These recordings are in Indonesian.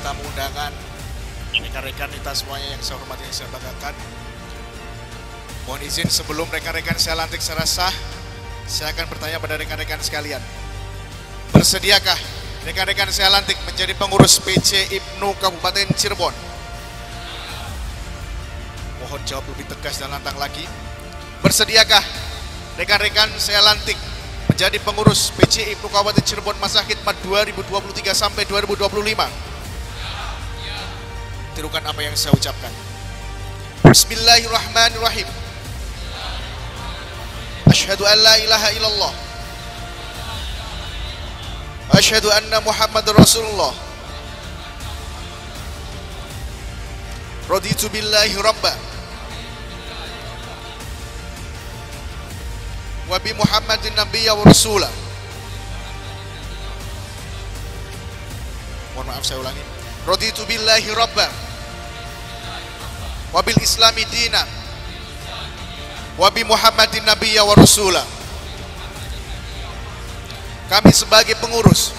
tamu undangan, rekan-rekan kita semuanya yang saya hormati, yang saya banggakan. Mohon izin sebelum rekan-rekan saya lantik secara sah, saya akan bertanya pada rekan-rekan sekalian. Bersediakah rekan-rekan saya lantik menjadi pengurus PC IPNU Kabupaten Cirebon? Mohon jawab lebih tegas dan lantang lagi. Bersediakah rekan-rekan saya lantik menjadi pengurus PC IPNU Kabupaten Cirebon masa khidmat 2023 sampai 2025? Tirukan apa yang saya ucapkan. Bismillahirrahmanirrahim. Asyhadu an la ilaha illallah. Asyhadu anna Muhammadar Rasulullah. Raditu billahi rabba wa bi Muhammadin nabiyya wa rasulah. Mohon maaf, saya ulangi. Raditu billahi rabba wa bil islami dina wa bi Muhammadin nabiyya wa rasulah. Kami sebagai pengurus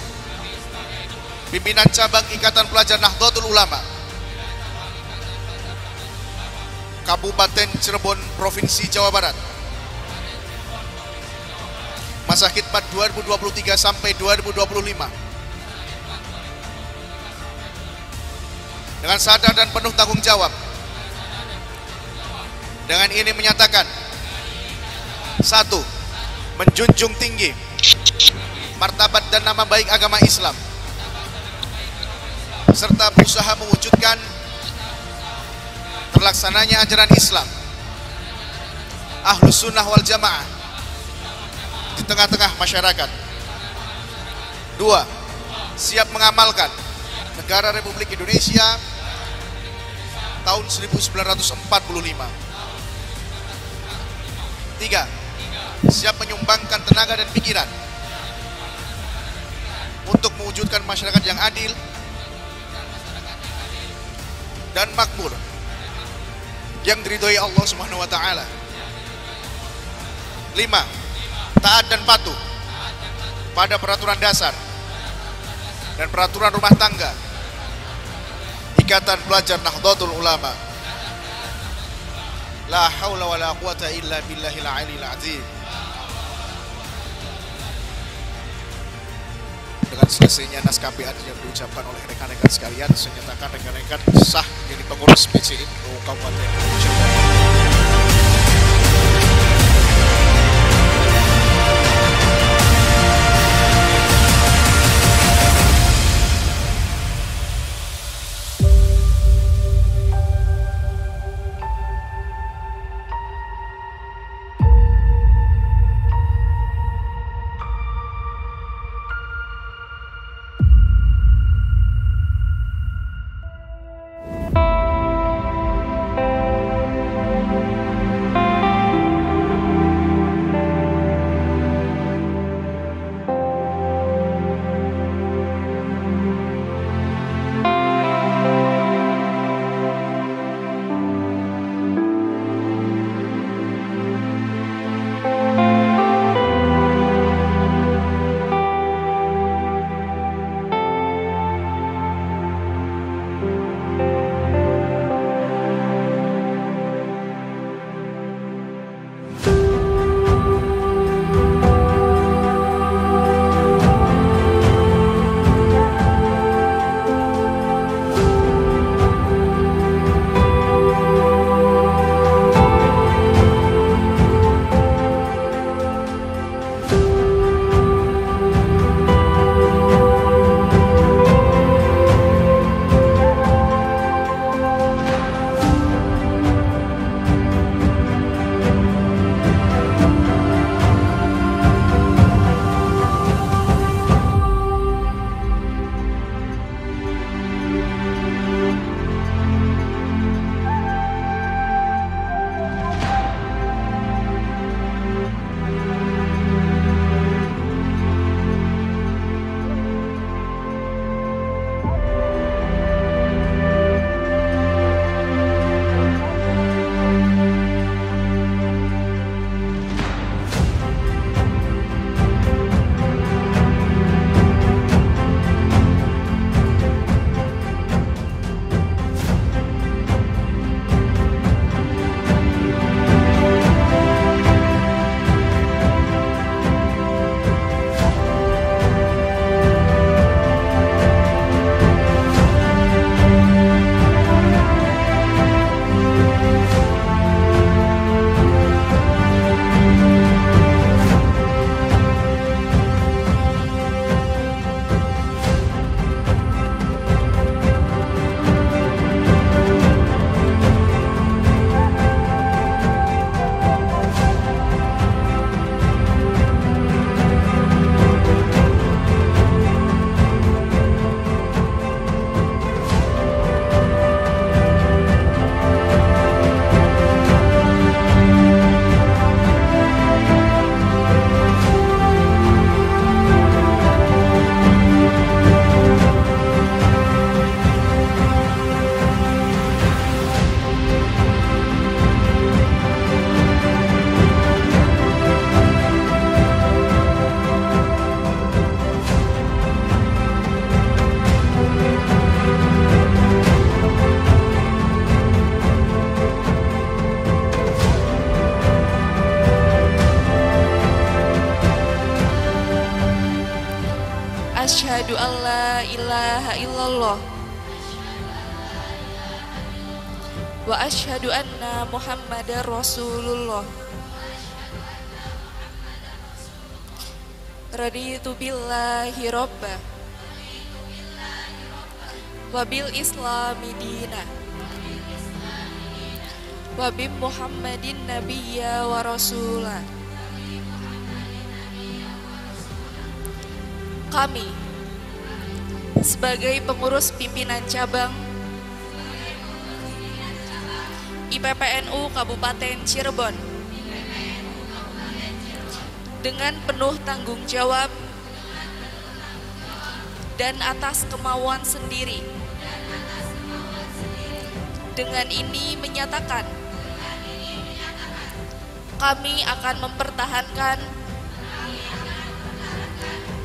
pimpinan cabang Ikatan Pelajar Nahdlatul Ulama Kabupaten Cirebon, Provinsi Jawa Barat, masa khidmat 2023 sampai 2025, dengan sadar dan penuh tanggung jawab, dengan ini menyatakan: 1. Menjunjung tinggi martabat dan nama baik agama Islam, serta berusaha mewujudkan terlaksananya ajaran Islam Ahlus Sunnah wal Jamaah di tengah-tengah masyarakat. 2. Siap mengamalkan negara Republik Indonesia tahun 1945. 3. Siap menyumbangkan tenaga dan pikiran untuk mewujudkan masyarakat yang adil dan makmur, yang diridhoi Allah Subhanahu wa taala. 5. Taat dan patuh pada peraturan dasar dan peraturan rumah tangga Ikatan Pelajar Nahdlatul Ulama. La haula wala quwata illa billahil aliyil azim. Dengan selesainya naskah PA yang diucapkan oleh rekan-rekan sekalian, saya nyatakan rekan-rekan sah jadi pengurus PC IPNU Kabupaten Cirebon. asyhadu an la ilaha illallah wa asyhadu anna Muhammadar Rasulullah. Raditu billahi robba wa bil islami dina wa bi Muhammadin nabiyya wa rasulah. Kami sebagai pengurus pimpinan cabang IPPNU Kabupaten Cirebon dengan penuh tanggung jawab dan atas kemauan sendiri, dengan ini menyatakan kami akan mempertahankan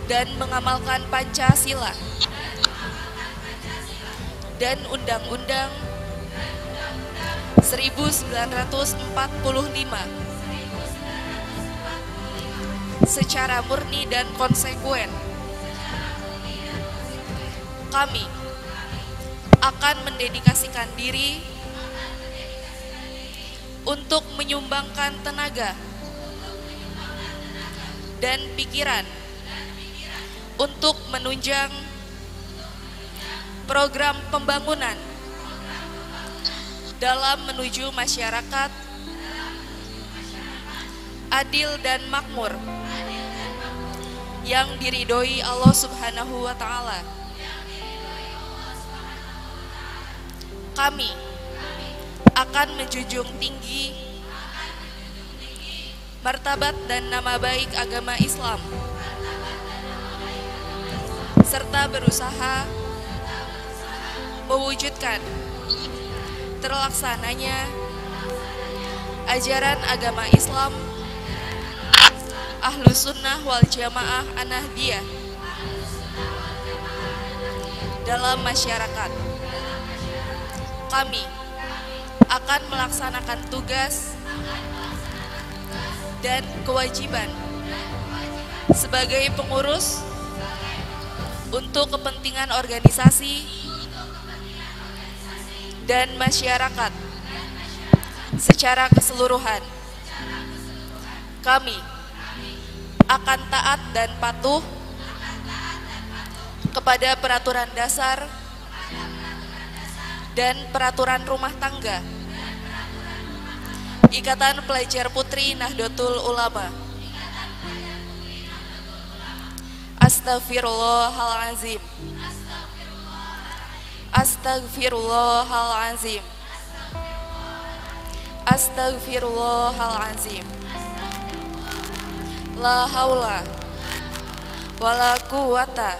dan mengamalkan Pancasila dan Undang-Undang 1945 secara murni dan konsekuen. Kami akan mendedikasikan diri untuk menyumbangkan tenaga dan pikiran untuk menunjang program pembangunan dalam menuju masyarakat adil dan makmur yang diridhoi Allah Subhanahu wa Ta'ala. Kami akan menjunjung tinggi martabat dan nama baik agama Islam serta berusaha mewujudkan terlaksananya ajaran agama Islam Ahlus Sunnah wal Jamaah An-Nahdiyah dalam masyarakat. Kami akan melaksanakan tugas dan kewajiban sebagai pengurus untuk kepentingan organisasi dan masyarakat secara keseluruhan. Kami akan taat dan patuh kepada peraturan dasar dan peraturan rumah tangga Ikatan Pelajar Putri Nahdlatul Ulama. Astagfirullahalazim. Astagfirullahalazim. Astagfirullahalazim. La haula wala quwata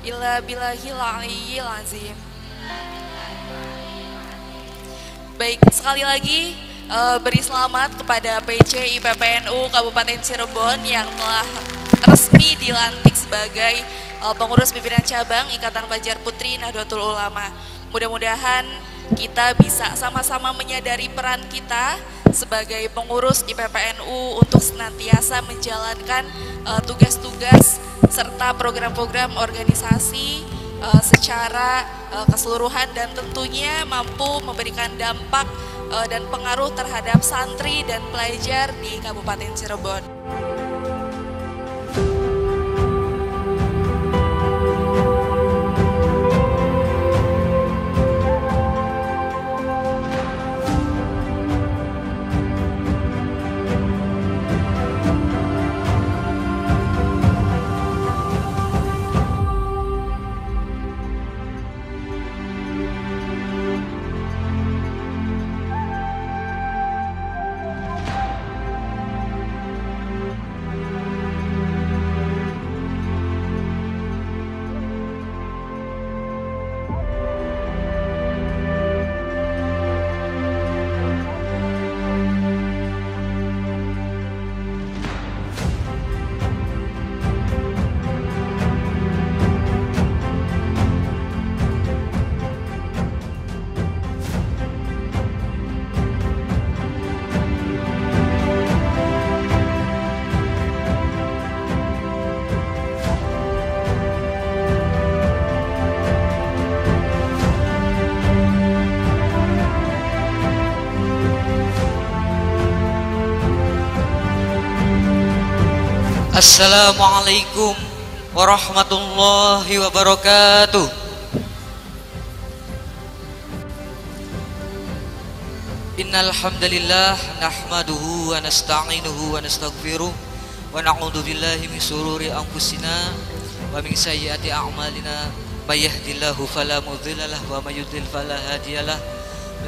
illa billahil aliyyil azim. Baik, sekali lagi beri selamat kepada PC IPPNU Kabupaten Cirebon yang telah resmi dilantik sebagai pengurus pimpinan cabang Ikatan Pelajar Putri Nahdlatul Ulama. Mudah-mudahan kita bisa sama-sama menyadari peran kita sebagai pengurus IPPNU untuk senantiasa menjalankan tugas-tugas serta program-program organisasi secara keseluruhan dan tentunya mampu memberikan dampak dan pengaruh terhadap santri dan pelajar di Kabupaten Cirebon. Assalamualaikum warahmatullahi wabarakatuh. Innal hamdalillah nahmaduhu wa nasta'inuhu wa nastaghfiruh wa na'udzu billahi min shururi anfusina wa min sayyiati a'malina may yahdihillahu fala mudhilla lahu wa may yudlil fala hadiyalah.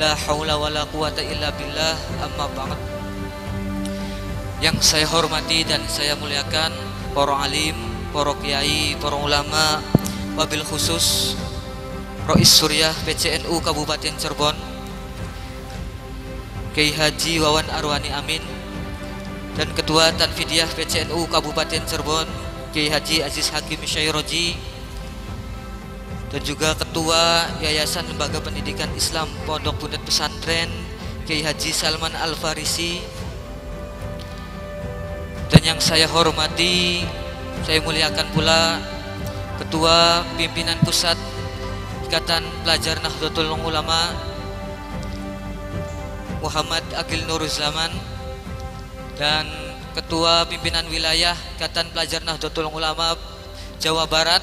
La haula wala quwata illa billah. Amma ba'd. Yang saya hormati dan saya muliakan para alim, para kiai, para ulama, wabil khusus Rois Suryah PCNU Kabupaten Cirebon, Kiai Haji Wawan Arwani Amin, dan Ketua Tanfidiyah PCNU Kabupaten Cirebon Kiai Haji Aziz Hakim Syairoji, dan juga Ketua Yayasan Lembaga Pendidikan Islam Pondok Bunet Pesantren Kiai Haji Salman Al-Farisi, dan yang saya hormati, saya muliakan pula Ketua Pimpinan Pusat Ikatan Pelajar Nahdlatul Ulama Muhammad Akil Nuruzzaman, dan Ketua Pimpinan Wilayah Ikatan Pelajar Nahdlatul Ulama Jawa Barat,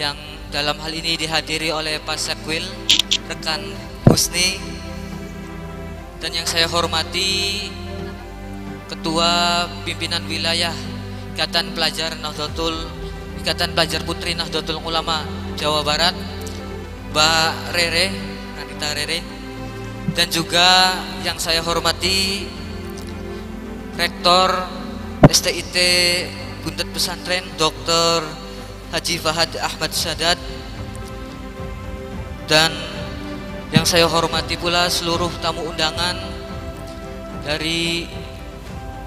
yang dalam hal ini dihadiri oleh Pak Sekwil, rekan Husni, dan yang saya hormati Ketua Pimpinan Wilayah Ikatan Pelajar Putri Nahdlatul Ulama Jawa Barat, Mbak Rere, Anita Rere, dan juga yang saya hormati Rektor STIT Bunet Pesantren Dr. Haji Fahad Ahmad Sadat, dan yang saya hormati pula seluruh tamu undangan dari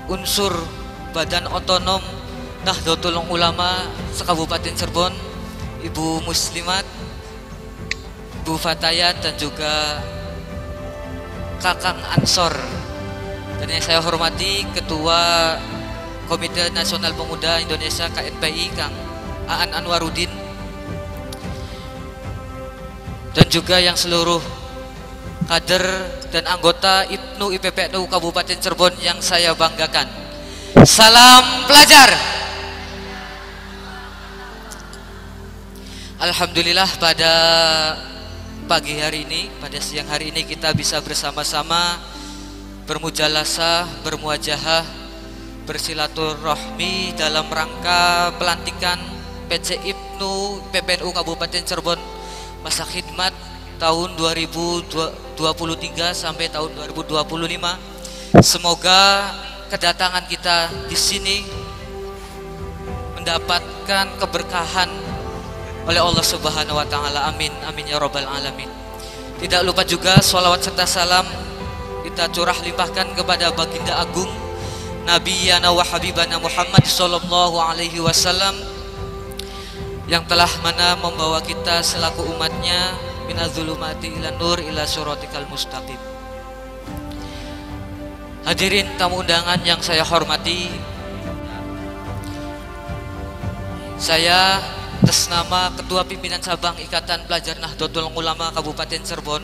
unsur Badan Otonom Nahdlatul Ulama Sekabupaten Cirebon, Ibu Muslimat, Ibu Fatayat, dan juga Kakang Ansor, dan yang saya hormati Ketua Komite Nasional Pemuda Indonesia KNPI Kang Aan Anwarudin, dan juga yang seluruh kader dan anggota IPNU IPPNU Kabupaten Cirebon yang saya banggakan. Salam pelajar. Alhamdulillah, pada pagi hari ini, pada siang hari ini kita bisa bersama-sama bermujalasah, bermuajahah, bersilaturahmi dalam rangka pelantikan PC IPNU PPNU Kabupaten Cirebon masa khidmat tahun 2023 sampai tahun 2025. Semoga kedatangan kita di sini mendapatkan keberkahan oleh Allah Subhanahu wa taala. Amin amin ya rabbal alamin. Tidak lupa juga sholawat serta salam kita curah limpahkan kepada baginda agung Nabi Yana wa Habibana Muhammad sallallahu alaihi wasallam, yang telah mana membawa kita selaku umatnya minadzulumati ila nur ila siratikal mustaqim. Hadirin tamu undangan yang saya hormati, saya atas nama Ketua Pimpinan Cabang Ikatan Pelajar Nahdlatul Ulama Kabupaten Cirebon,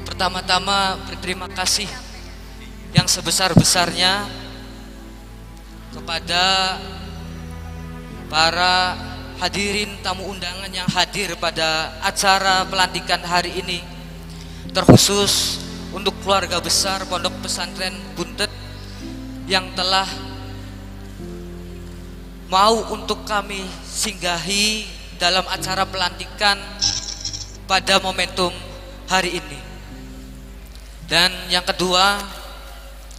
pertama-tama berterima kasih yang sebesar-besarnya kepada para hadirin tamu undangan yang hadir pada acara pelantikan hari ini, terkhusus untuk keluarga besar Pondok Pesantren Buntet yang telah mau untuk kami singgahi dalam acara pelantikan pada momentum hari ini. Dan yang kedua,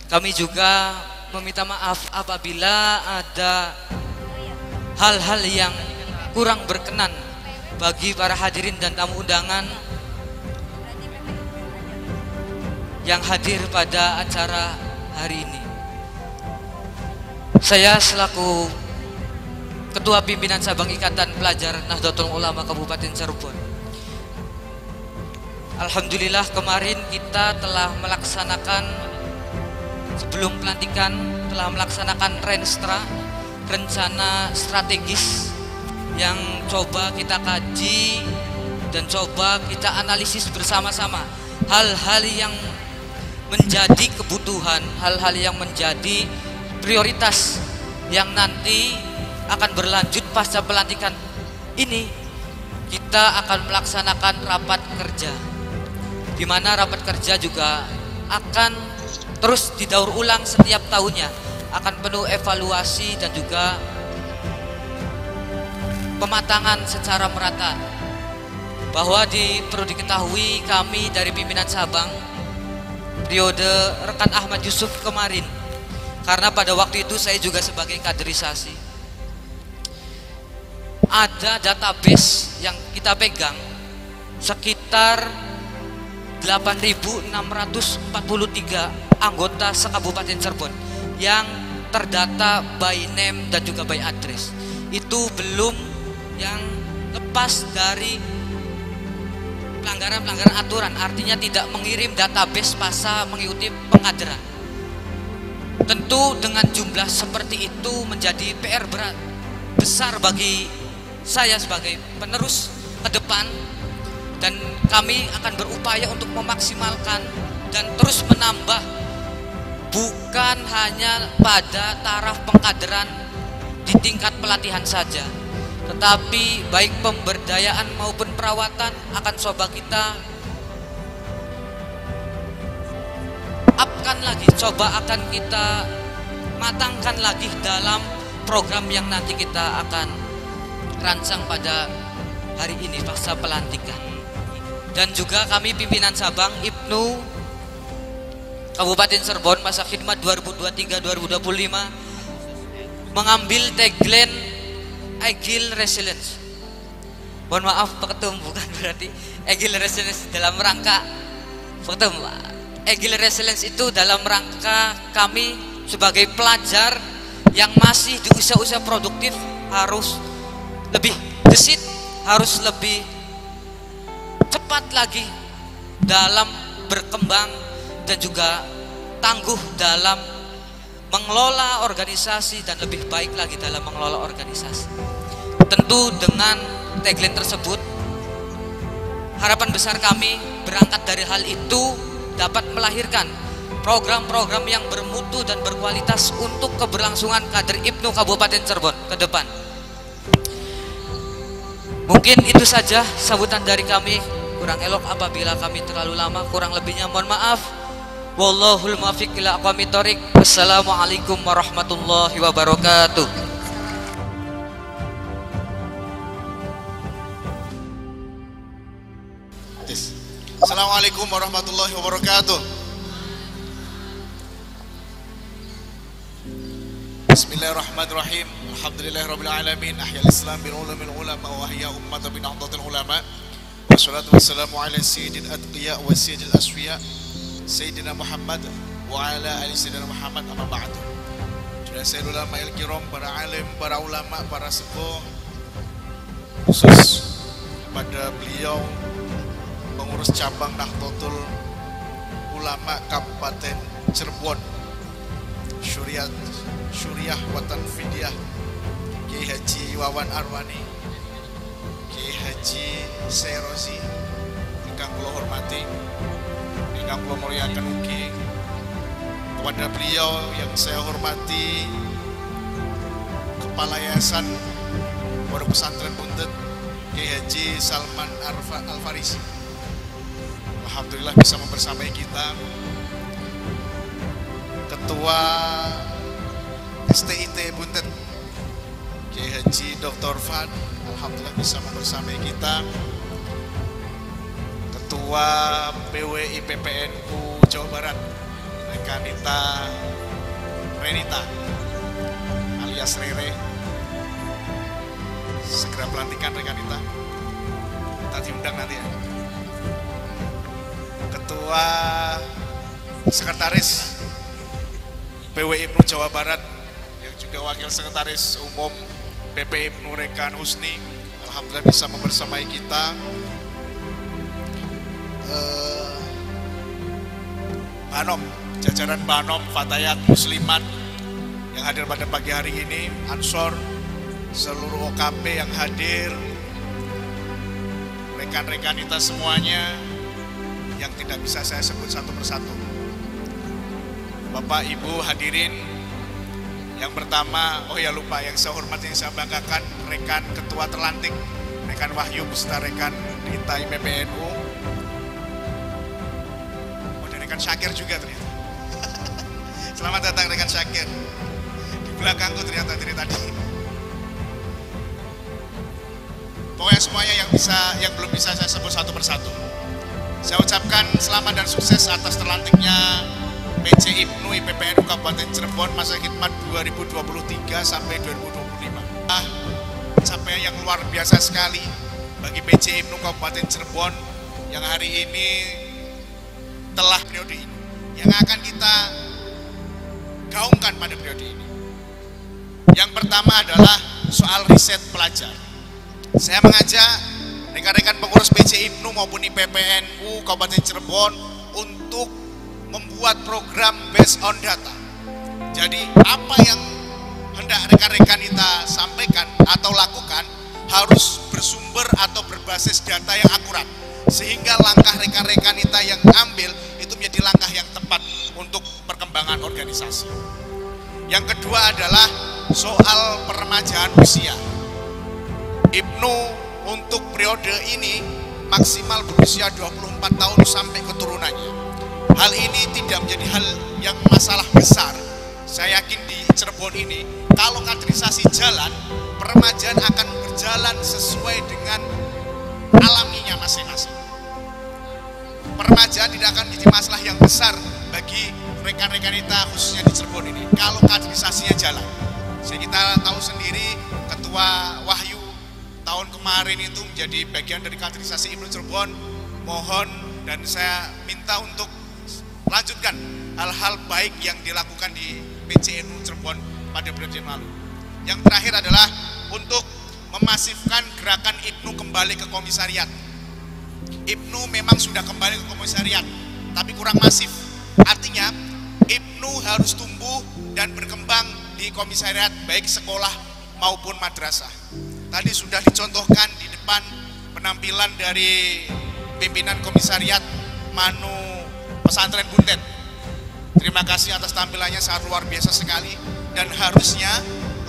kami juga meminta maaf apabila ada hal-hal yang kurang berkenan bagi para hadirin dan tamu undangan yang hadir pada acara hari ini. Saya selaku Ketua Pimpinan Cabang Ikatan Pelajar Nahdlatul Ulama Kabupaten Cirebon, alhamdulillah kemarin kita telah melaksanakan, sebelum pelantikan telah melaksanakan rencana strategis yang coba kita kaji dan coba kita analisis bersama-sama hal-hal yang menjadi kebutuhan, hal-hal yang menjadi prioritas yang nanti akan berlanjut pasca pelantikan ini, kita akan melaksanakan rapat kerja, di mana rapat kerja juga akan terus didaur ulang setiap tahunnya, akan penuh evaluasi dan juga pematangan secara merata. Bahwa perlu diketahui, kami dari pimpinan Sabang periode rekan Ahmad Yusuf kemarin, karena pada waktu itu saya juga sebagai kaderisasi, ada database yang kita pegang sekitar 8.643 anggota se-Kabupaten Cirebon yang terdata by name dan juga by address. Itu belum yang lepas dari pelanggaran aturan, artinya tidak mengirim database pasca mengikuti pengajaran. Tentu dengan jumlah seperti itu menjadi PR besar bagi saya sebagai penerus ke depan, dan kami akan berupaya untuk memaksimalkan dan terus menambah, bukan hanya pada taraf pengkaderan di tingkat pelatihan saja, tetapi baik pemberdayaan maupun perawatan akan coba kita upkan lagi, coba akan kita matangkan lagi dalam program yang nanti kita akan rancang pada hari ini pasca pelantikan. Dan juga kami pimpinan Sabang Ibnu Kabupaten Cirebon masa khidmat 2023-2025 mengambil tagline Agile Resilience. Mohon maaf Pak Ketum, bukan berarti Agile Resilience dalam rangka Pak Ketum. Agile Resilience itu dalam rangka kami sebagai pelajar yang masih di usia-usia produktif harus lebih gesit, harus lebih cepat lagi dalam berkembang dan juga tangguh dalam mengelola organisasi dan lebih baik lagi dalam mengelola organisasi. Tentu dengan tagline tersebut, harapan besar kami berangkat dari hal itu dapat melahirkan program-program yang bermutu dan berkualitas untuk keberlangsungan kader Ibnu Kabupaten Cirebon ke depan. Mungkin itu saja sambutan dari kami. Kurang elok apabila kami terlalu lama, kurang lebihnya mohon maaf. Wallahul muwaffiq ila aqwamit thoriq. Wassalamualaikum warahmatullahi wabarakatuh. Assalamualaikum warahmatullahi wabarakatuh. Bismillahirrahmanirrahim. Alhamdulillahirabbil alamin. Ahyal Islam bil ulama wa ahya ummatan bi nahdlatil ulama. Wassalatu wassalamu ala sayyidil atqiya wa sayyidil asfiya Sayyidina Muhammad wa ala ali Sayyidina Muhammad, amma ba'du. Saudara ulama il-kiram, para alim, para ulama, para sepuh, khusus pada beliau pengurus cabang Nahdlatul Ulama Kabupaten Cirebon, Syuriah Watan Fidiyah, Kiai Haji Wawan Arwani, Kiai Haji Serozi, ingkang kula hormati, ingkang kula muliakan ugi. Kepada beliau yang saya hormati, Kepala Yayasan Pondok Pesantren Buntet, Kiai Haji Salman Al-Farisi, alhamdulillah bisa membersamai kita. Ketua STIT Buntet, Kiai Haji Dr. Fad, alhamdulillah bisa membersamai kita. Ketua PWI PPNU Jawa Barat, Rekanita Renita alias Rere, segera pelantikan Rekanita, kita diundang nanti ya. Ketua Sekretaris PWI IPNU Jawa Barat yang juga Wakil Sekretaris Umum PP IPNU Rekan Husni, alhamdulillah bisa membersamai kita. Banom, jajaran Banom, Fatayat, Muslimat yang hadir pada pagi hari ini, Ansor, seluruh OKP yang hadir, rekan-rekan kita semuanya yang tidak bisa saya sebut satu persatu. Bapak Ibu hadirin Yang pertama, oh ya lupa, yang saya hormati, yang saya banggakan, rekan ketua terlantik, rekan Wahyu beserta rekan Rita IPPNU. Oh, dan rekan Syakir juga ternyata. Selamat datang rekan Syakir. Di belakangku ternyata dari tadi. Pokoknya semuanya yang belum bisa saya sebut satu persatu. Saya ucapkan selamat dan sukses atas terlantiknya PC IPNU IPPNU Kabupaten Cirebon masa khidmat 2023 sampai 2025. Pencapaian yang luar biasa sekali bagi PC IPNU Kabupaten Cirebon yang hari ini telah periode ini, yang akan kita gaungkan pada periode ini. Yang pertama adalah soal riset pelajar. Saya mengajak rekan-rekan pengurus PC IPNU maupun IPPNU Kabupaten Cirebon untuk membuat program based on data. Jadi apa yang hendak rekan-rekan kita sampaikan atau lakukan harus bersumber atau berbasis data yang akurat, sehingga langkah rekan-rekan kita yang ambil itu menjadi langkah yang tepat untuk perkembangan organisasi. Yang kedua adalah soal peremajaan usia. IPNU untuk periode ini maksimal berusia 24 tahun sampai keturunannya. Hal ini tidak menjadi hal yang masalah besar. Saya yakin di Cirebon ini, kalau kaderisasi jalan, peremajaan akan berjalan sesuai dengan alaminya masing-masing. Peremajaan tidak akan menjadi masalah yang besar bagi rekan-rekan kita khususnya di Cirebon ini, kalau kaderisasinya jalan. Jadi kita tahu sendiri, Ketua Wahyu tahun kemarin itu menjadi bagian dari kaderisasi IPNU Cirebon. Mohon dan saya minta untuk lanjutkan hal-hal baik yang dilakukan di PCNU Cirebon pada periode yang lalu. Yang terakhir adalah untuk memasifkan gerakan IPNU kembali ke komisariat. IPNU memang sudah kembali ke komisariat, tapi kurang masif. Artinya IPNU harus tumbuh dan berkembang di komisariat baik sekolah maupun madrasah. Tadi sudah dicontohkan di depan penampilan dari pimpinan komisariat Manu Pesantren Buntet. Terima kasih atas tampilannya, sangat luar biasa sekali. Dan harusnya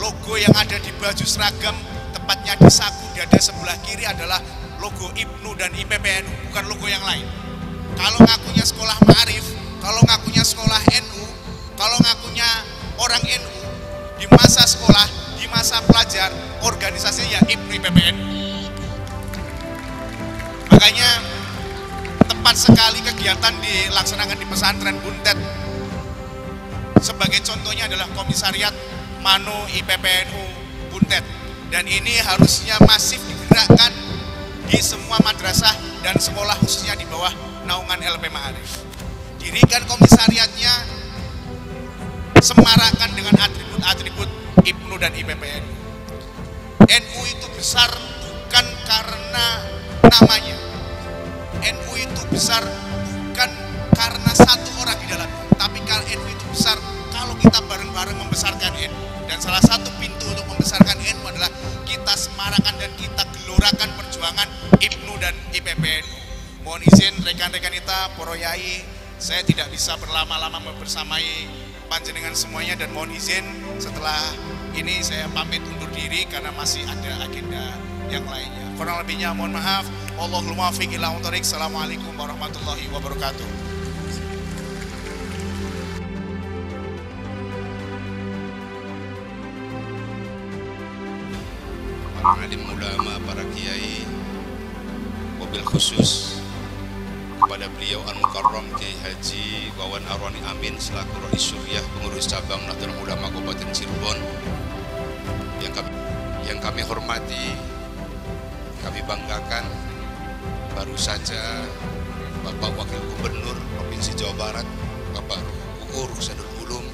logo yang ada di baju seragam, tepatnya di saku dada sebelah kiri adalah logo IPNU dan IPPNU, bukan logo yang lain. Kalau ngakunya sekolah Ma'arif, kalau ngakunya sekolah NU, kalau ngakunya orang NU, di masa sekolah, di masa pelajar, organisasinya ya IPNU IPPNU. Makanya tepat sekali kegiatan dilaksanakan di pesantren Buntet. Sebagai contohnya adalah komisariat Manu IPPNU Buntet, dan ini harusnya masif digerakkan di semua madrasah dan sekolah khususnya di bawah naungan LP Ma'arif. Dirikan komisariatnya, semarakan dengan atribut-atribut IPNU dan IPPNU. NU itu besar bukan karena namanya. NU itu besar bukan karena satu orang di dalamnya, tapi kalau NU itu besar kalau kita bareng-bareng membesarkan NU. Dan salah satu pintu untuk membesarkan NU adalah kita semarakan dan kita gelorakan perjuangan IPNU dan IPPNU. Mohon izin rekan-rekan kita, para yai, saya tidak bisa berlama-lama bersamai panjenengan semuanya, dan mohon izin setelah ini saya pamit undur diri karena masih ada agenda yang lainnya. Kurang lebihnya mohon maaf. Wallahul muwaffiq ila aqwamit thoriq. Assalamualaikum warahmatullahi wabarakatuh. Alim ulama, para kiai, wabil khusus kepada beliau Al-Mukarram Kiai Haji Wawan Arwani Amin selaku Rais Suriah pengurus cabang Nahdlatul Ulama Kabupaten Cirebon, yang kami hormati, kami banggakan. Baru saja Bapak Wakil Gubernur Provinsi Jawa Barat, Bapak Uur Husainul Ulum,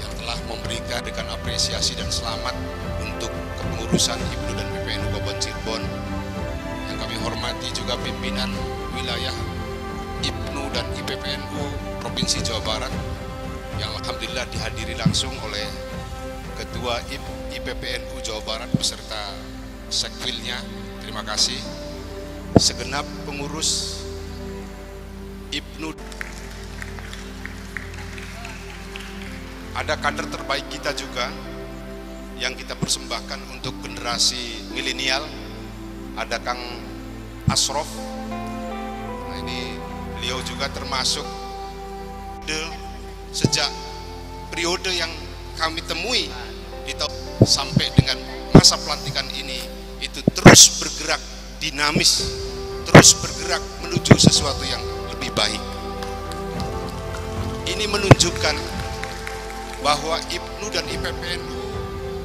yang telah memberikan dengan apresiasi dan selamat untuk kepengurusan IPNU dan IPPNU Kabupaten Cirebon. Yang kami hormati juga pimpinan wilayah IPNU dan IPPNU Provinsi Jawa Barat, yang alhamdulillah dihadiri langsung oleh Ketua IPPNU Jawa Barat beserta Sekwilnya. Terima kasih. Segenap pengurus IPNU ada kader terbaik kita juga yang kita persembahkan untuk generasi milenial. Ada Kang Asrof. Nah, ini beliau juga termasuk sejak periode yang kami temui di tahun sampai dengan masa pelantikan ini, itu terus bergerak dinamis, terus bergerak menuju sesuatu yang lebih baik. Ini menunjukkan bahwa IPNU dan IPPNU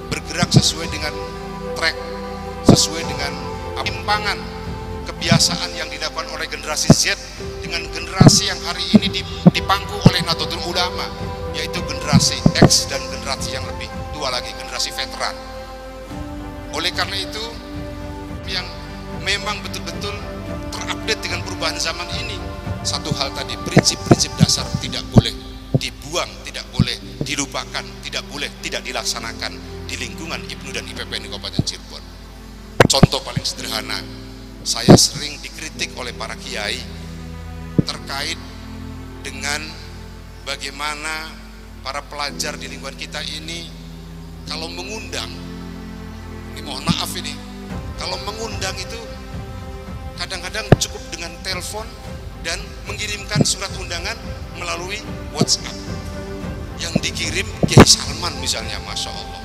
bergerak sesuai dengan track, sesuai dengan timpangan kebiasaan yang dilakukan oleh generasi Z dengan generasi yang hari ini dipangku oleh Nahdlatul Ulama, yaitu generasi X dan generasi yang lebih tua lagi, generasi veteran. Oleh karena itu, yang memang betul-betul terupdate dengan perubahan zaman ini, satu hal tadi, prinsip-prinsip dasar tidak boleh dibuang, tidak boleh dilupakan, tidak boleh tidak dilaksanakan di lingkungan IPNU dan IPPNU Kabupaten Cirebon. Contoh paling sederhana, saya sering dikritik oleh para kiai terkait dengan bagaimana para pelajar di lingkungan kita ini kalau mengundang, ini mohon maaf ini, kalau mengundang itu kadang-kadang cukup dengan telepon dan mengirimkan surat undangan melalui WhatsApp. Yang dikirim Kiai Salman misalnya, Masya Allah.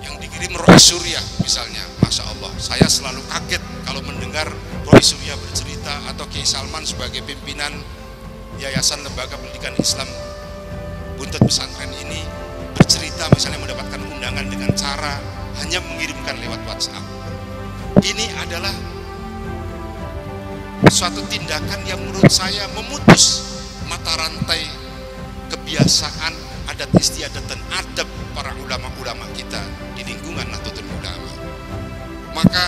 Yang dikirim Roy Surya misalnya, Masya Allah. Saya selalu kaget kalau mendengar Roy Surya bercerita atau Kiai Salman sebagai pimpinan Yayasan Lembaga Pendidikan Islam Buntut Pesantren ini bercerita misalnya mendapatkan undangan dengan cara hanya mengirimkan lewat WhatsApp. Ini adalah suatu tindakan yang menurut saya memutus mata rantai kebiasaan adat istiadat dan adab para ulama-ulama kita di lingkungan Nahdlatul Ulama. Maka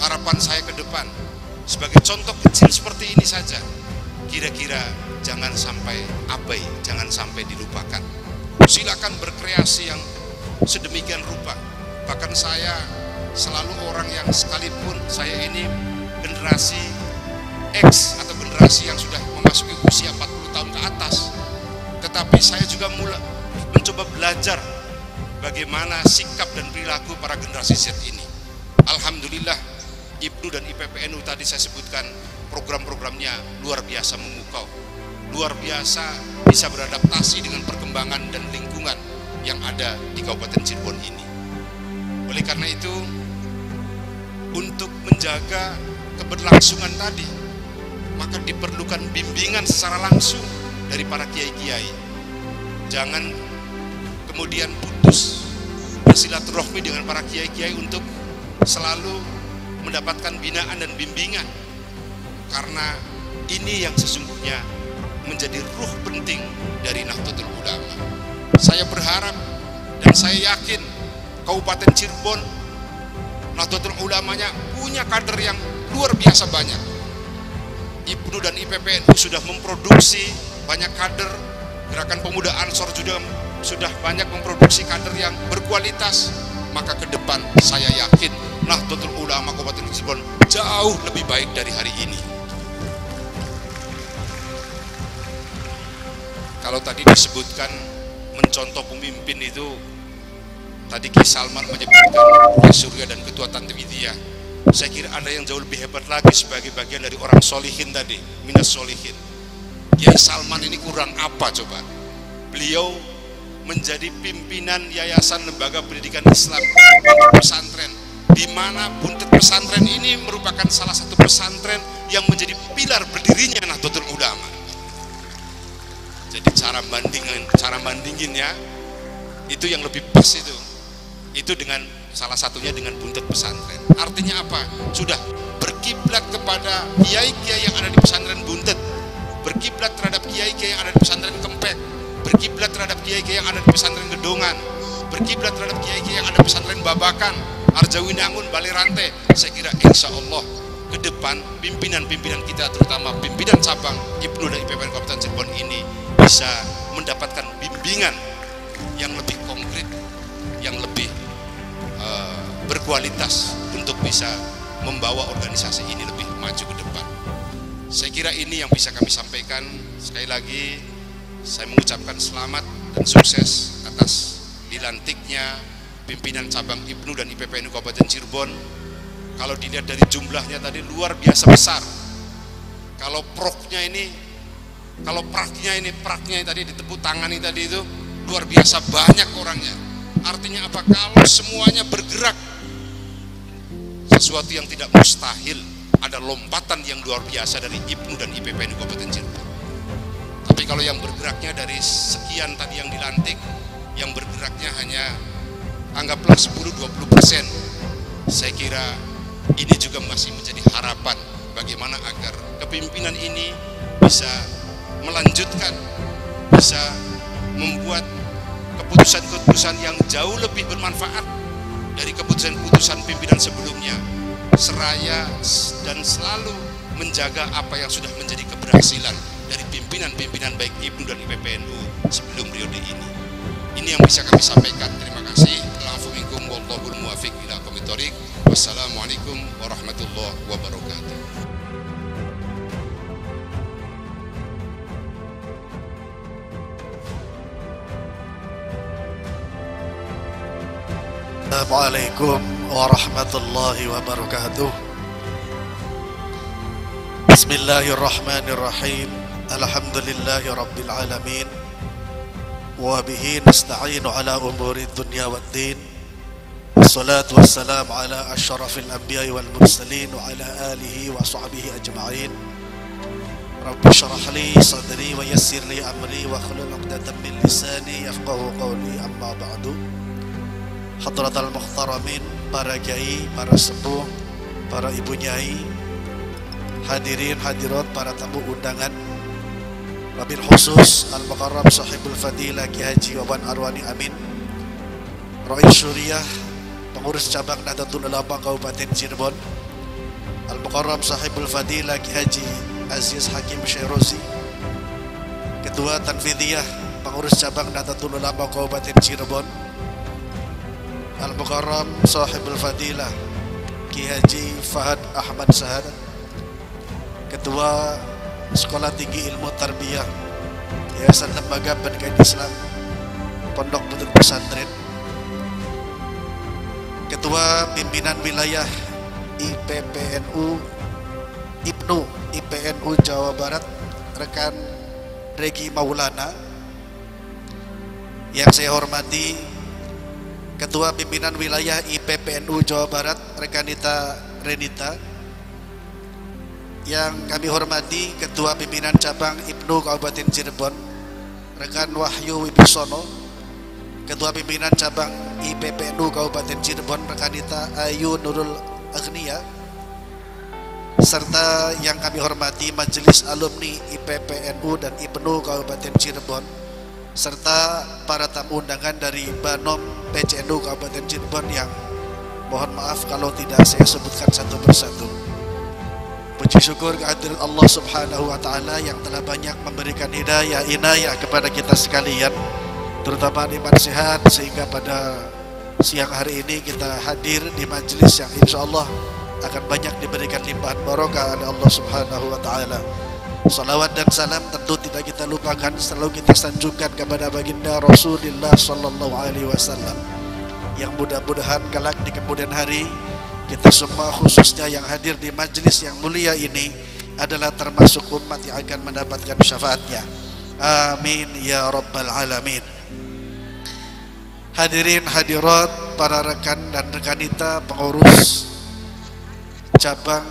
harapan saya ke depan, sebagai contoh kecil seperti ini saja, kira-kira jangan sampai abai, jangan sampai dilupakan. Silakan berkreasi yang sedemikian rupa. Bahkan saya selalu orang yang, sekalipun saya ini generasi X atau generasi yang sudah memasuki usia 40 tahun ke atas, tetapi saya juga mulai mencoba belajar bagaimana sikap dan perilaku para generasi Z ini. Alhamdulillah, IPNU dan IPPNU tadi saya sebutkan program-programnya luar biasa memukau, luar biasa bisa beradaptasi dengan perkembangan dan lingkungan yang ada di Kabupaten Cirebon ini. Oleh karena itu, untuk menjaga keberlangsungan tadi, maka diperlukan bimbingan secara langsung dari para kiai-kiai. Jangan kemudian putus bersilaturahmi dengan para kiai-kiai untuk selalu mendapatkan binaan dan bimbingan, karena ini yang sesungguhnya menjadi ruh penting dari Nahdlatul Ulama. Saya berharap dan saya yakin Kabupaten Cirebon, Nahdlatul Ulamanya punya kader yang luar biasa banyak. IPNU dan IPPNU sudah memproduksi banyak kader, Gerakan Pemuda Ansor juga sudah banyak memproduksi kader yang berkualitas. Maka ke depan saya yakin Nahdlatul Ulama Kabupaten Cirebon jauh lebih baik dari hari ini. Kalau tadi disebutkan mencontoh pemimpin itu, tadi Kiai Salman menyebutkan Roy Surya dan Ketua Tantiwidiyah. Saya kira ada yang jauh lebih hebat lagi sebagai bagian dari orang solihin tadi, minas solihin. Kiai Salman ini kurang apa coba? Beliau menjadi pimpinan Yayasan Lembaga Pendidikan Islam Buntut Pesantren, di mana Buntut Pesantren ini merupakan salah satu pesantren yang menjadi pilar berdirinya Nahdlatul Ulama. Jadi cara bandinginnya itu yang lebih pas itu dengan salah satunya dengan Buntut Pesantren. Artinya apa? Sudah berkiblat kepada kiai-kiai yang ada di pesantren Buntut, berkiblat terhadap kiai-kiai yang ada di pesantren Kempek, berkiblat terhadap kiai-kiai yang ada di pesantren Gedongan, berkiblat terhadap kiai-kiai yang ada di pesantren Babakan, Arjawinangun, Balirante. Saya kira insya Allah ke depan pimpinan-pimpinan kita, terutama pimpinan cabang IPNU dan IPPN Kabupaten Cirebon ini bisa mendapatkan bimbingan yang lebih konkret, yang lebih berkualitas untuk bisa membawa organisasi ini lebih maju ke depan. Saya kira ini yang bisa kami sampaikan. Sekali lagi saya mengucapkan selamat dan sukses atas dilantiknya pimpinan cabang IPNU dan IPPNU Kabupaten Cirebon. Kalau dilihat dari jumlahnya tadi luar biasa besar. Kalau proknya ini, kalau praknya tadi ditepuk tangani tadi itu luar biasa banyak orangnya. Artinya apa? Kalau semuanya bergerak, sesuatu yang tidak mustahil, ada lompatan yang luar biasa dari IPNU dan IPPNU Kabupaten Cirebon. Tapi kalau yang bergeraknya dari sekian tadi yang dilantik, yang bergeraknya hanya anggaplah 10-20%, saya kira ini juga masih menjadi harapan bagaimana agar kepemimpinan ini bisa melanjutkan, bisa membuat keputusan-keputusan yang jauh lebih bermanfaat dari keputusan-keputusan pimpinan sebelumnya, seraya dan selalu menjaga apa yang sudah menjadi keberhasilan dari pimpinan-pimpinan baik IPNU dan IPPNU sebelum periode ini. Ini yang bisa kami sampaikan. Terima kasih. Assalamualaikum wallahul muwafiq ila aqwamit thoriq. Wassalamualaikum warahmatullahi wabarakatuh. Assalamualaikum warahmatullahi wabarakatuh. Bismillahirrahmanirrahim. Alhamdulillahi rabbil alamin. Wa bihi nasta'inu ala umuri dunya waddin. Wassalatu wassalamu ala asyrafil anbiya'i wal mursalin wa ala alihi wa sahbihi ajma'in. Rabbi syrah li sadri wa yassir li amri wa hlul 'uqdatam min lisani yafqahu qawli, amma ba'du. Hadratal muhtaramin, para kiai, para sepuh, para ibu nyai, hadirin hadirat, para tamu undangan, wabil khusus Al-Mukarram Sahibul Fadilah Ki Haji Wawan Arwani Amin, Rais Syuriah, pengurus cabang Nahdlatul Ulama Kabupaten Cirebon, Al-Mukarram Sahibul Fadilah Ki Haji Aziz Hakim Syairozi, Ketua Tanfidiyah, pengurus cabang Nahdlatul Ulama Kabupaten Cirebon, Al-Mukarram Sahibul Fadilah Ki Haji Fahad Ahmad Sahad, Ketua Sekolah Tinggi Ilmu Tarbiyah Yayasan Lembaga Pendidikan Islam Pondok Putri Pesantren, Ketua Pimpinan Wilayah IPPNU IPNU IPNU Jawa Barat rekan Regi Maulana, yang saya hormati Ketua Pimpinan Wilayah IPPNU Jawa Barat Rekanita Renita, yang kami hormati Ketua Pimpinan Cabang IPNU Kabupaten Cirebon rekan Wahyu Wibisono, Ketua Pimpinan Cabang IPPNU Kabupaten Cirebon Rekanita Ayu Nurul Agnia, serta yang kami hormati Majelis Alumni IPPNU dan IPNU Kabupaten Cirebon, serta para tamu undangan dari Banom PCNU Kabupaten Cirebon yang mohon maaf kalau tidak saya sebutkan satu persatu. Puji syukur kehadirat Allah Subhanahu wa Ta'ala yang telah banyak memberikan hidayah inayah kepada kita sekalian, terutama nikmat sehat, sehingga pada siang hari ini kita hadir di majelis yang insya Allah akan banyak diberikan limpahan barokah oleh Allah Subhanahu wa Ta'ala. Salawat dan salam tentu tidak kita lupakan, selalu kita sanjungkan kepada baginda Rasulullah Sallallahu Alaihi Wasallam, yang mudah-mudahan kelak di kemudian hari kita semua, khususnya yang hadir di majelis yang mulia ini, adalah termasuk umat yang akan mendapatkan syafaatnya. Amin ya rabbal alamin. Hadirin hadirat, para rekan dan rekanita pengurus cabang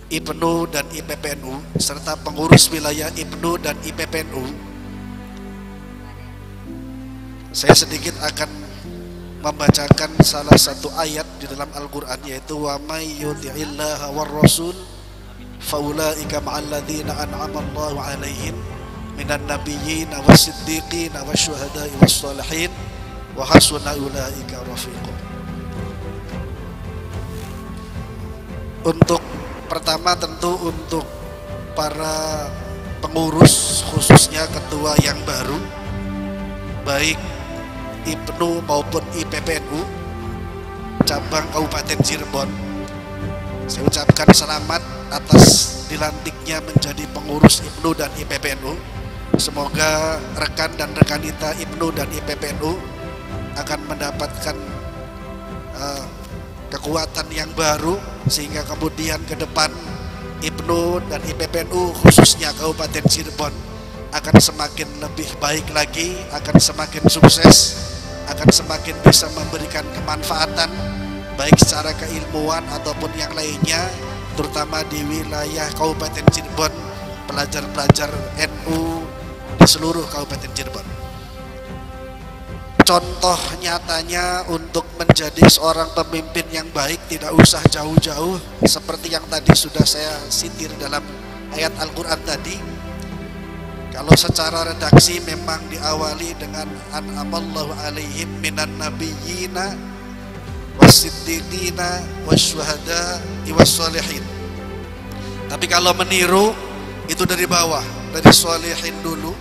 IPNU dan IPPNU serta pengurus wilayah IPNU dan IPPNU, saya sedikit akan membacakan salah satu ayat di dalam Al-Quran, yaitu wa may yuti'illaha war rasul faulaika ma'al ladzina an'ama Allahu 'alaihim minan nabiyyin wasiddiqin wasyuhada'i wassalihin wa hasuna ulaika rafiqa. Untuk pertama tentu untuk para pengurus, khususnya ketua yang baru baik IPNU maupun IPPNU cabang Kabupaten Cirebon, saya ucapkan selamat atas dilantiknya menjadi pengurus IPNU dan IPPNU. Semoga rekan dan rekanita IPNU dan IPPNU akan mendapatkan kekuatan yang baru, sehingga kemudian ke depan IPNU dan IPPNU khususnya Kabupaten Cirebon akan semakin lebih baik lagi, akan semakin sukses, akan semakin bisa memberikan kemanfaatan baik secara keilmuan ataupun yang lainnya, terutama di wilayah Kabupaten Cirebon, pelajar-pelajar NU di seluruh Kabupaten Cirebon. Contoh nyatanya untuk menjadi seorang pemimpin yang baik tidak usah jauh-jauh, seperti yang tadi sudah saya sindir dalam ayat Al-Quran tadi. Kalau secara redaksi memang diawali dengan an'amallahu alaihim minan nabiyyina wasiddiqina wasyuhada wassalihin. Tapi kalau meniru itu dari bawah, dari sholihin dulu,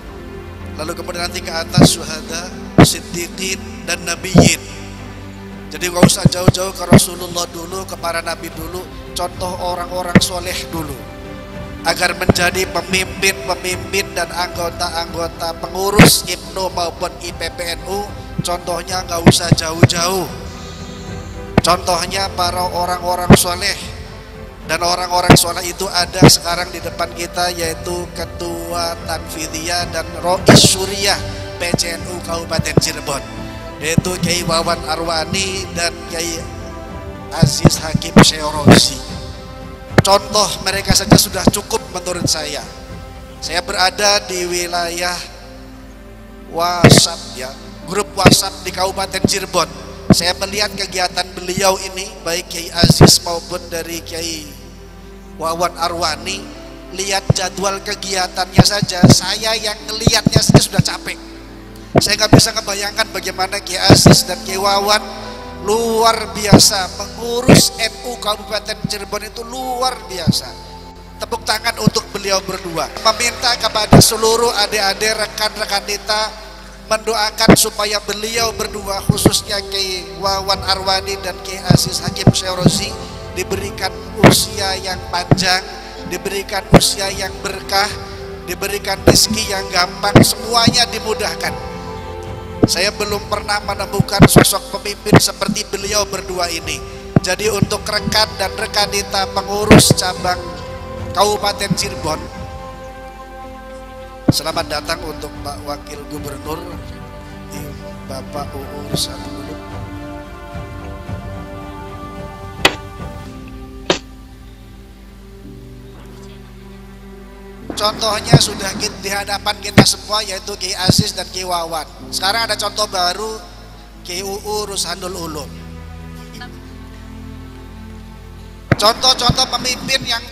lalu kemudian nanti ke atas syuhada, siddiqin dan nabiyyin. Jadi gak usah jauh-jauh ke Rasulullah dulu, ke para nabi dulu, contoh orang-orang soleh dulu, agar menjadi pemimpin dan anggota-anggota pengurus IPNU maupun IPPNU. Contohnya gak usah jauh-jauh, contohnya para orang-orang soleh. Dan orang-orang soleh itu ada sekarang di depan kita, yaitu Ketua Tanfidiyah dan Rois Suriah PCNU Kabupaten Cirebon, yaitu Kiai Wawan Arwani dan Kiai Aziz Hakim Syorozi. Contoh mereka saja sudah cukup menurut saya. Saya berada di wilayah WhatsApp, ya, grup WhatsApp di Kabupaten Cirebon. Saya melihat kegiatan beliau ini, baik Kiai Aziz maupun dari Kiai Wawan Arwani. Lihat jadwal kegiatannya saja, saya yang ngelihatnya saja sudah capek. Saya nggak bisa ngebayangkan bagaimana Kiai Aziz dan Kiai Wawan luar biasa mengurus NU Kabupaten Cirebon, itu luar biasa. Tepuk tangan untuk beliau berdua. Meminta kepada seluruh adik-adik rekan-rekan kita mendoakan supaya beliau berdua, khususnya Kiai Wawan Arwani dan Kiai Aziz Hakim Syorozi, diberikan usia yang panjang, diberikan usia yang berkah, diberikan rezeki yang gampang, semuanya dimudahkan. Saya belum pernah menemukan sosok pemimpin seperti beliau berdua ini. Jadi untuk rekan dan rekanita pengurus cabang Kabupaten Cirebon, selamat datang untuk Pak Wakil Gubernur Bapak UU Rushanul Ulum. Contohnya sudah di hadapan kita semua, yaitu Kiai Aziz dan Kiai Wawan. Sekarang ada contoh baru, Kiai UU Rushanul Ulum. Contoh-contoh pemimpin yang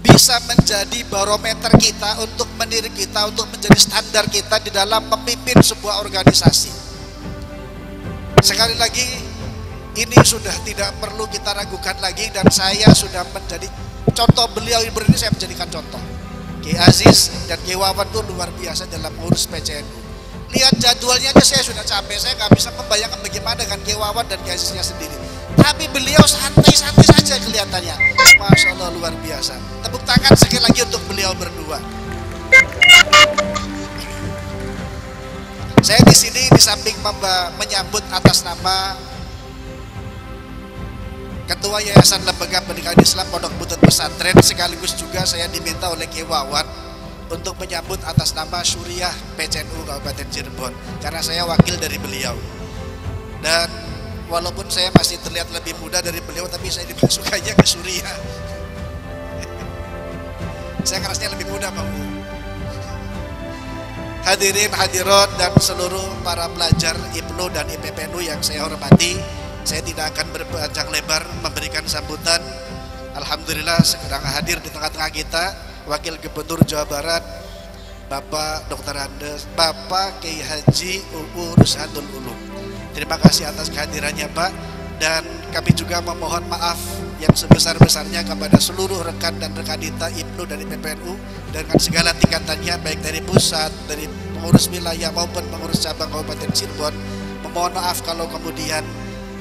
bisa menjadi barometer kita, untuk meniru kita, untuk menjadi standar kita di dalam memimpin sebuah organisasi. Sekali lagi, ini sudah tidak perlu kita ragukan lagi, dan saya sudah menjadi contoh beliau ini, saya menjadikan contoh. Kiai Aziz dan Kiai Wawan itu luar biasa dalam mengurus PCNU. Lihat jadwalnya aja saya sudah capek, saya nggak bisa membayangkan bagaimana dengan Kiai Wawan dan Kiai Aziznya sendiri. Tapi beliau santai-santai saja kelihatannya. Masya Allah, luar biasa. Tepuk tangan sekali lagi untuk beliau berdua. Saya di sini di samping menyambut atas nama Ketua Yayasan Lembaga Pendidikan Islam Pondok Butut Pesantren, sekaligus juga saya diminta oleh Kiai Wawan untuk menyambut atas nama Suriah PCNU Kabupaten Cirebon, karena saya wakil dari beliau. Dan walaupun saya masih terlihat lebih muda dari beliau, tapi saya dimasukkannya ke Suriah. Saya kerasnya lebih muda, Pak. Hadirin hadirat dan seluruh para pelajar IPNU dan IPPNU yang saya hormati, saya tidak akan berpanjang lebar memberikan sambutan. Alhamdulillah sedang hadir di tengah-tengah kita Wakil Gubernur Jawa Barat Bapak Dr. Andes, Bapak Kiai Haji UU Rushanul Ulum. Terima kasih atas kehadirannya, Pak, dan kami juga memohon maaf yang sebesar-besarnya kepada seluruh rekan dan rekanita IPNU dan IPPNU dengan segala tingkatannya, baik dari pusat, dari pengurus wilayah maupun pengurus cabang Kabupaten Cirebon. Memohon maaf kalau kemudian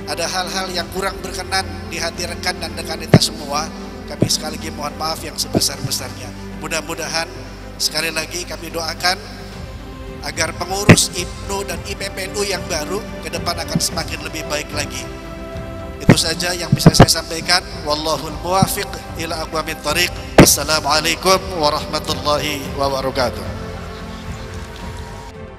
ada hal-hal yang kurang berkenan di hati rekan dan rekanita semua. Kami sekali lagi mohon maaf yang sebesar-besarnya. Mudah-mudahan Sekali lagi kami doakan agar pengurus IPNU dan IPPNU yang baru ke depan akan semakin lebih baik lagi. Itu saja yang bisa saya sampaikan. Wallahul muwafiq ila aqwamit thariq. Wassalamualaikum warahmatullahi wabarakatuh.